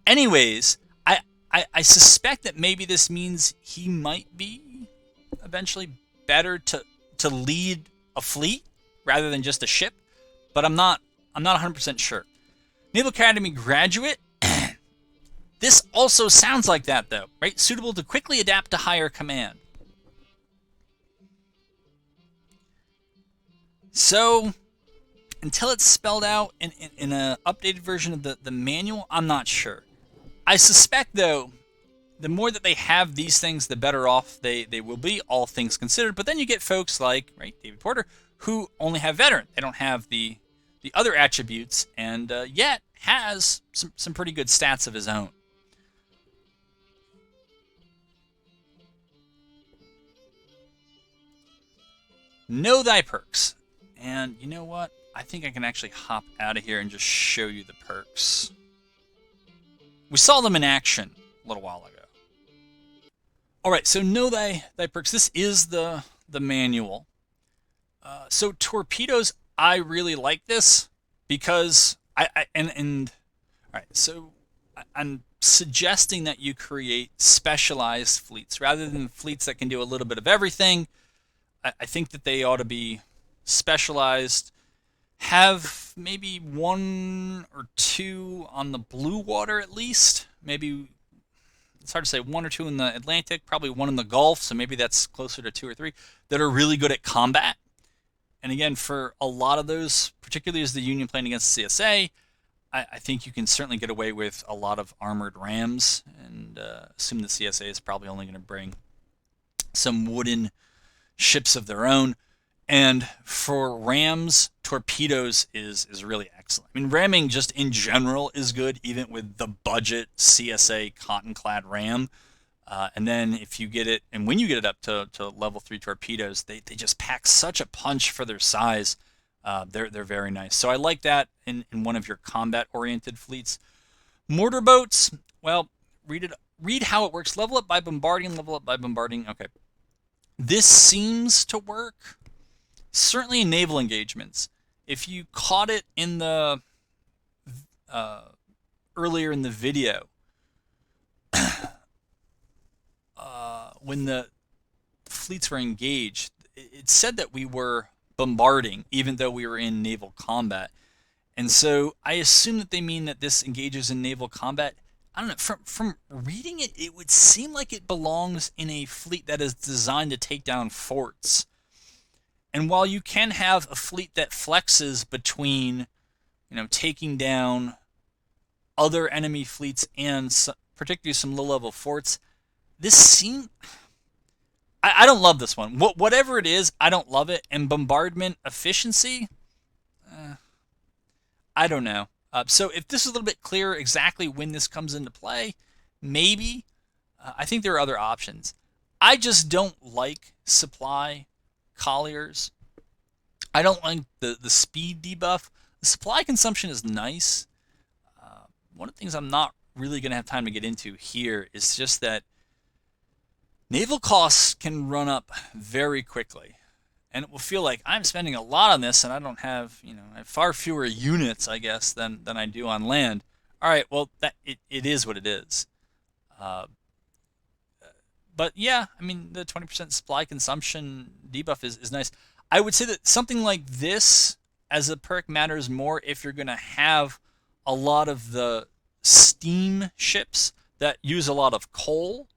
[SPEAKER 1] Anyways, I suspect that maybe this means he might be eventually better to lead a fleet rather than just a ship, but I'm not 100% sure. Naval Academy graduate. This also sounds like that, though, right? Suitable to quickly adapt to higher command. So, until it's spelled out in an updated version of the manual, I'm not sure. I suspect, though, the more that they have these things, the better off they will be, all things considered. But then you get folks like, right, David Porter, who only have veteran. They don't have the other attributes, and yet has some pretty good stats of his own. Know thy perks. And you know what? I think I can actually hop out of here and just show you the perks. We saw them in action a little while ago. Alright, so know thy perks. This is the manual. So torpedoes, I really like this because alright, so I'm suggesting that you create specialized fleets rather than fleets that can do a little bit of everything. I think that they ought to be specialized, have maybe 1 or 2 on the blue water at least. Maybe, it's hard to say, 1 or 2 in the Atlantic, probably 1 in the Gulf, so maybe that's closer to 2 or 3, that are really good at combat. And again, for a lot of those, particularly as the Union playing against CSA, I think you can certainly get away with a lot of armored rams, and assume the CSA is probably only going to bring some wooden ships of their own. And for rams, torpedoes is really excellent. I mean, ramming just in general is good, even with the budget CSA cotton-clad ram. And then if you get it, and when you get it up to level 3 torpedoes, they just pack such a punch for their size. They're very nice. So I like that in one of your combat-oriented fleets. Mortar boats, well, read how it works. Level up by bombarding, level up by bombarding. Okay. This seems to work. Certainly in naval engagements. If you caught it in the earlier in the video, when the fleets were engaged, it said that we were bombarding, even though we were in naval combat. And so I assume that they mean that this engages in naval combat. I don't know, from reading it, it would seem like it belongs in a fleet that is designed to take down forts. And while you can have a fleet that flexes between, taking down other enemy fleets and particularly some low-level forts, this seems... I don't love this one. Whatever it is, I don't love it. And bombardment efficiency? I don't know. So if this is a little bit clearer exactly when this comes into play, maybe. I think there are other options. I just don't like supply colliers. I don't like the speed debuff. The supply consumption is nice. One of the things I'm not really going to have time to get into here is just that naval costs can run up very quickly. And it will feel like I'm spending a lot on this and I don't have, I have far fewer units, I guess, than I do on land. All right, well, it is what it is. But yeah, I mean, the 20% supply consumption debuff is nice. I would say that something like this as a perk matters more if you're going to have a lot of the steam ships that use a lot of coal,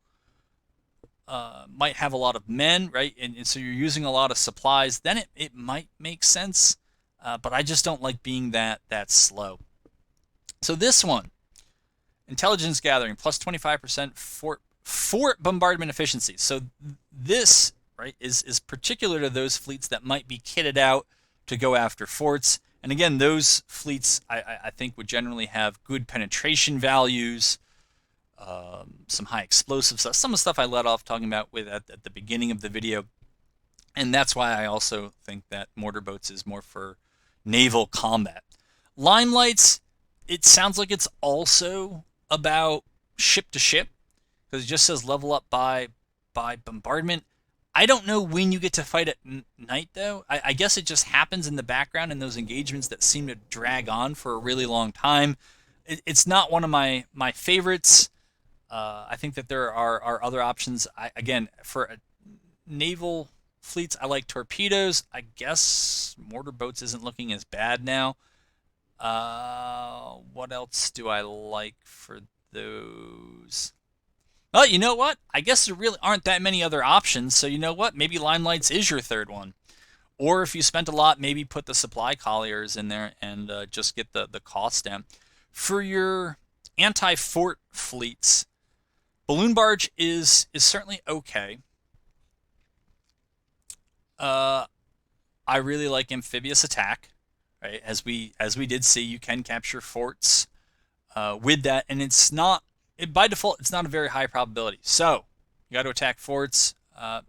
[SPEAKER 1] might have a lot of men, right? And so you're using a lot of supplies, then it might make sense. But I just don't like being that slow. So this one, intelligence gathering, plus 25% fort bombardment efficiency. So this, right, is particular to those fleets that might be kitted out to go after forts. And again, those fleets I think would generally have good penetration values, some high explosive stuff, some of the stuff I let off talking about with at the beginning of the video. And that's why I also think that mortar boats is more for naval combat. Limelights, it sounds like it's also about ship to ship because it just says level up by bombardment. I don't know when you get to fight at night though. I guess it just happens in the background in those engagements that seem to drag on for a really long time. It's not one of my favorites. I think that there are other options. Again, for a naval fleets, I like torpedoes. I guess mortar boats isn't looking as bad now. What else do I like for those? Well, you know what? I guess there really aren't that many other options. So you know what? Maybe Limelights is your third one. Or if you spent a lot, maybe put the supply colliers in there and just get the cost down. For your anti-fort fleets, balloon barge is certainly okay. I really like amphibious attack. Right, as we did see, you can capture forts with that, and it's not by default. It's not a very high probability. So you got to attack forts,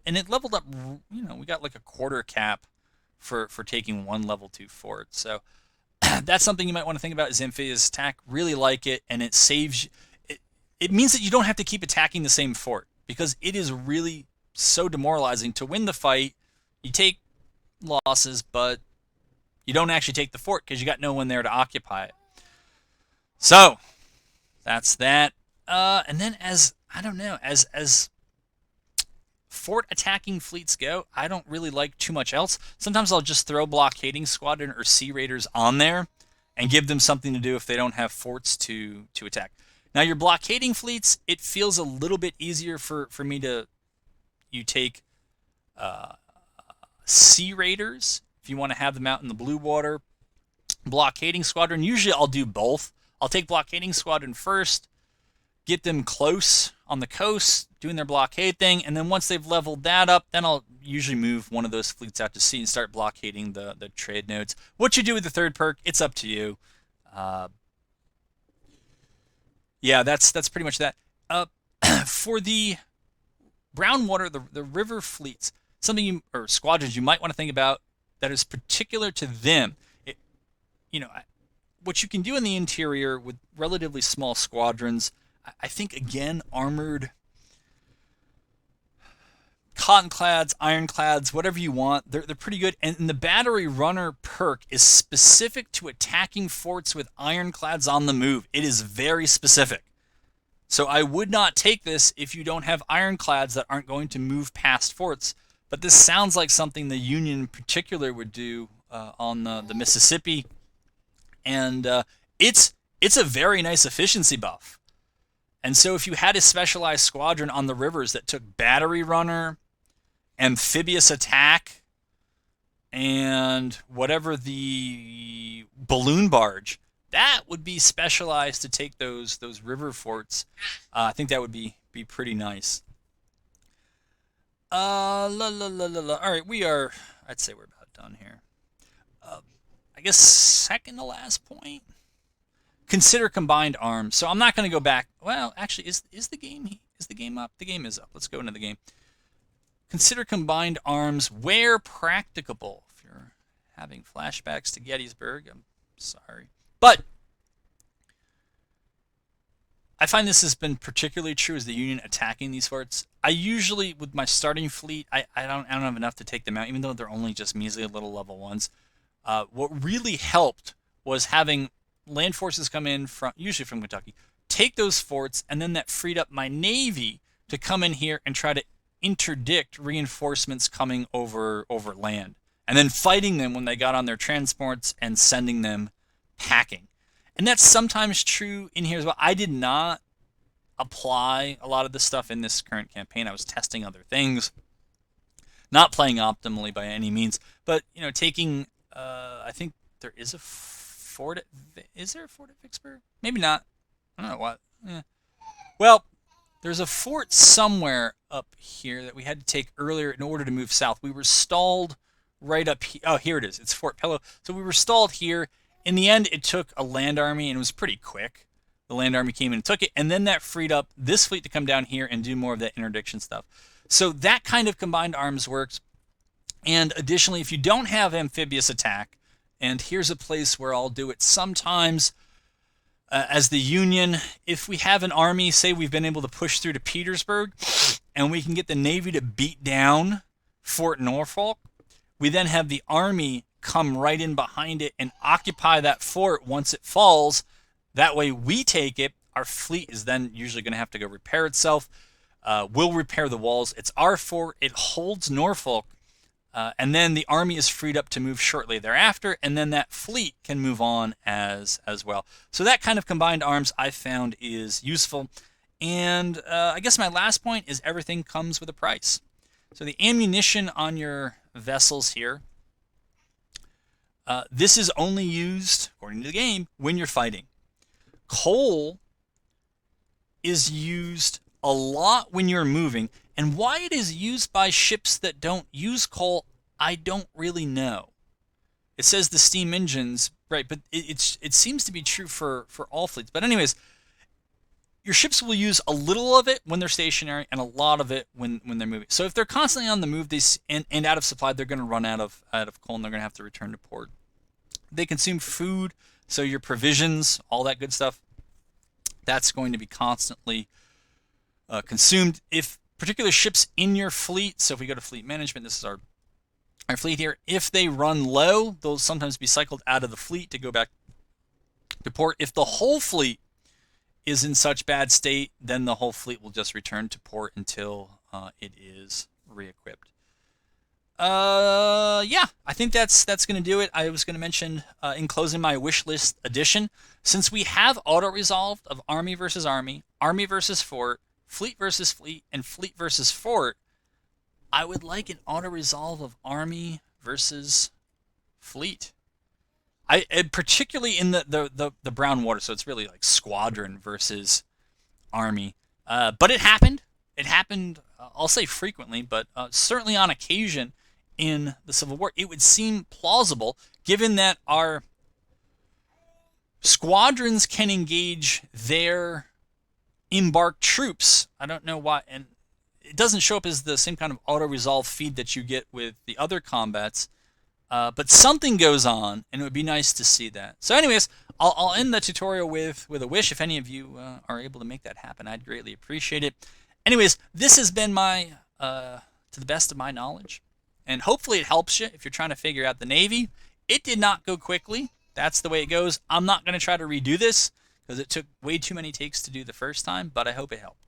[SPEAKER 1] and it leveled up. You know, we got like a quarter cap for taking one level 2 fort. So that's something you might want to think about is amphibious attack. Really like it, and it saves. It means that you don't have to keep attacking the same fort because it is really so demoralizing to win the fight. You take losses, but you don't actually take the fort because you got no one there to occupy it. So that's that. And then as I don't know, as fort attacking fleets go, I don't really like too much else. Sometimes I'll just throw blockading squadron or sea raiders on there and give them something to do if they don't have forts to attack. Now your blockading fleets, it feels a little bit easier for me to you take sea raiders if you want to have them out in the blue water. Blockading squadron, usually I'll do both. I'll take blockading squadron first, get them close on the coast, doing their blockade thing, and then once they've leveled that up, then I'll usually move one of those fleets out to sea and start blockading the trade nodes. What you do with the third perk, it's up to you. Yeah, that's pretty much that. For the brown water, the river fleets, or squadrons you might want to think about that is particular to them. You know, what you can do in the interior with relatively small squadrons, I think, again, armored cottonclads, ironclads, whatever you want, they're pretty good. And the battery runner perk is specific to attacking forts with ironclads on the move. It is very specific. So I would not take this if you don't have ironclads that aren't going to move past forts. But this sounds like something the Union in particular would do on the Mississippi. And it's a very nice efficiency buff. And so if you had a specialized squadron on the rivers that took battery runner, amphibious attack, and whatever the balloon barge, that would be specialized to take those river forts. I think that would be pretty nice. All right, I'd say we're about done here. I guess second to last point. Consider combined arms. So I'm not going to go back. Well, actually, is the game up? The game is up. Let's go into the game. Consider combined arms where practicable. If you're having flashbacks to Gettysburg, I'm sorry. But I find this has been particularly true as the Union attacking these forts. I usually, with my starting fleet, I don't have enough to take them out, even though they're only just measly little level ones. What really helped was having land forces come in usually from Kentucky, take those forts, and then that freed up my Navy to come in here and try to interdict reinforcements coming over land, and then fighting them when they got on their transports and sending them packing. And that's sometimes true in here as well. I did not apply a lot of this stuff in this current campaign. I was testing other things, not playing optimally by any means, but taking. I think there is a fort. Is there a fort at Vicksburg? Maybe not. I don't know what. Well, there's a fort somewhere up here that we had to take earlier in order to move south. We were stalled right up here. Oh, here it is. It's Fort Pillow. So we were stalled here. In the end, it took a land army, and it was pretty quick. The land army came in and took it, and then that freed up this fleet to come down here and do more of that interdiction stuff. So that kind of combined arms works. And additionally, if you don't have amphibious attack, and here's a place where I'll do it sometimes as the Union, if we have an army, say we've been able to push through to Petersburg, and we can get the Navy to beat down Fort Norfolk, we then have the Army come right in behind it and occupy that fort once it falls. That way we take it. Our fleet is then usually going to have to go repair itself. We'll repair the walls. It's our fort. It holds Norfolk. And then the army is freed up to move shortly thereafter, and then that fleet can move on as well. So that kind of combined arms I found is useful. And I guess my last point is everything comes with a price. So the ammunition on your vessels here, this is only used, according to the game, when you're fighting. Coal is used a lot when you're moving, and why it is used by ships that don't use coal, I don't really know. It says the steam engines, right, but it seems to be true for all fleets. But anyways, your ships will use a little of it when they're stationary and a lot of it when they're moving. So if they're constantly on the move and out of supply, they're going to run out of coal and they're going to have to return to port. They consume food, so your provisions, all that good stuff, that's going to be constantly consumed. If particular ships in your fleet, so if we go to fleet management, this is our fleet here, if they run low, they'll sometimes be cycled out of the fleet to go back to port. If the whole fleet is in such bad state, then the whole fleet will just return to port until it is re-equipped. Yeah, I think that's going to do it. I was going to mention in closing my wish list edition, since we have auto-resolved of army versus army, army versus fort, fleet versus fleet, and fleet versus fort, I would like an auto-resolve of army versus fleet. Particularly in the brown water, so it's really like squadron versus army. But it happened. It happened, I'll say frequently, but certainly on occasion in the Civil War. It would seem plausible, given that our squadrons can engage their embarked troops. I don't know why, and it doesn't show up as the same kind of auto-resolve feed that you get with the other combats. But something goes on, and it would be nice to see that. So anyways, I'll end the tutorial with a wish. If any of you are able to make that happen, I'd greatly appreciate it. Anyways, this has been my, to the best of my knowledge. And hopefully it helps you if you're trying to figure out the Navy. It did not go quickly. That's the way it goes. I'm not going to try to redo this, because it took way too many takes to do the first time, but I hope it helped.